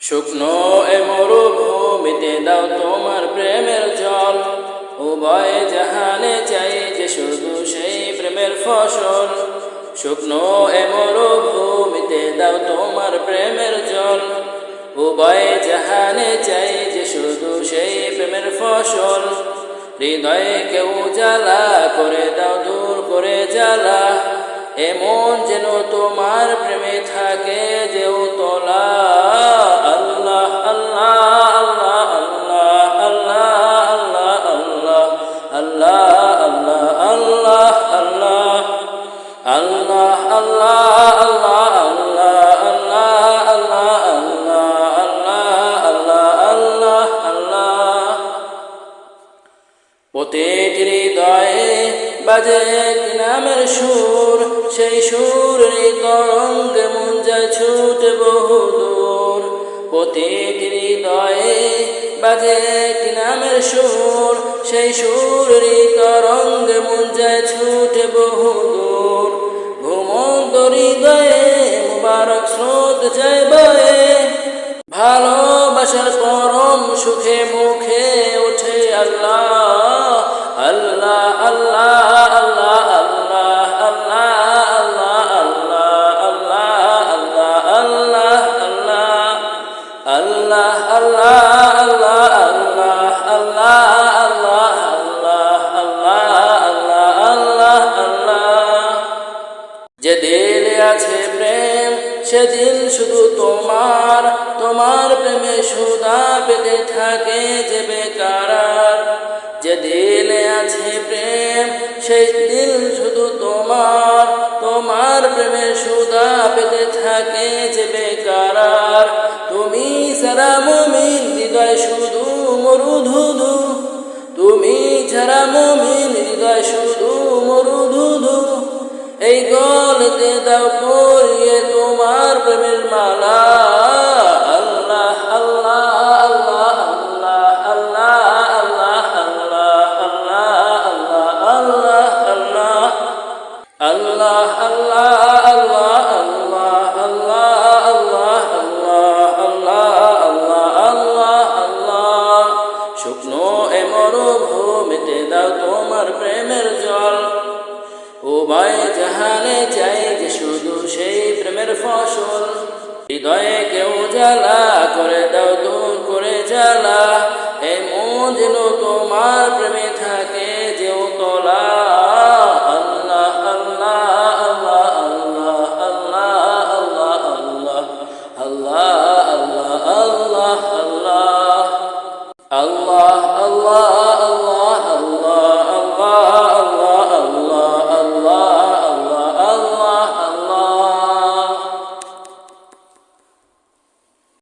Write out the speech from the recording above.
শুকনো এ মরুভূমিতে দাও তোমার প্রেমের জল, উভয় জাহানে চাই যে শুধু সেই প্রেমের ফসল। শুকনো এ মরুভূমিতে দাও তোমার প্রেমের জল, উভয় জাহানে চাই যে শুধু সেই প্রেমের ফসল। হৃদয়ে কেউ জ্বালা করে দাও, দূর করে জ্বালা, এমন যেন তোমার প্রেমে থাকে যে উতলা। আল্লাহ আল্লাহ আল্লাহ আল্লাহ আল্লাহ আল্লাহ আল্লাহ আল্লাহ আল্লাহ আল্লাহ আল্লাহ আল্লাহ আল্লাহ আল্লাহ আল্লাহ আল্লাহ আল্লাহ। প্রতিটি হৃদয়ে বাজে কি নামের সুর, সেই সুরের তরঙ্গে মন যায় ছুটে বহুদূর। প্রতিটি হৃদয়ে বাজে কি নামের সুর, সেই সুরের তরঙ্গে মন যায় ছুটে বহুদূর। ঘুমন্ত হৃদয়ে মুবারক স্রোত যায় বয়ে, ভালোবাসার পরম সুখে মুখে ওঠে আল্লাহ আল্লাহ আল্লাহ আল্লাহ আল্লাহ আল্লাহ আল্লাহ আল্লাহ আল্লাহ আল্লাহ আল্লাহ আল্লাহ আল্লাহ আল্লাহ। যে দিলে আছে প্রেম সেদিন শুধু তোমার, তোমার প্রেমে সুধা পেতে থাকে যে বেকারার। যে দিলে আছে প্রেম সেই দিল শুধু তোমার, তোমার প্রেমে সুধা পেতে থাকে যে বেকারার। তুমি ছাড়া মুমিন হৃদয় শুধু মরুধুধু, তুমি ছাড়া মুমিন হৃদয় শুধু মরুধুধু। এই গলতে দাও পরিয়ে তোমার প্রেমের মালা। আল্লাহ আল্লাহ আল্লাহ আল্লাহ আল্লাহ আল্লাহ আল্লাহ আল্লাহ আল্লাহ আল্লাহ আল্লাহ আল্লাহ আল্লাহ আল্লাহ আল্লাহ আল্লাহ। শুকনো এ মরুভূমিতে দাও তোমার প্রেমের জল, উভয় জাহানে চাই যে শুধু সেই প্রেমের ফসল। হৃদয়ে কেউ জ্বালা করে দাও, দূর করে জ্বালা, এমন যেন তোমার প্রেমে থাকে যে উতলা। আল্লাহ আল্লাহ আল্লাহ আল্লাহ আল্লাহ আল্লাহ আল্লাহ আল্লাহ আল্লাহ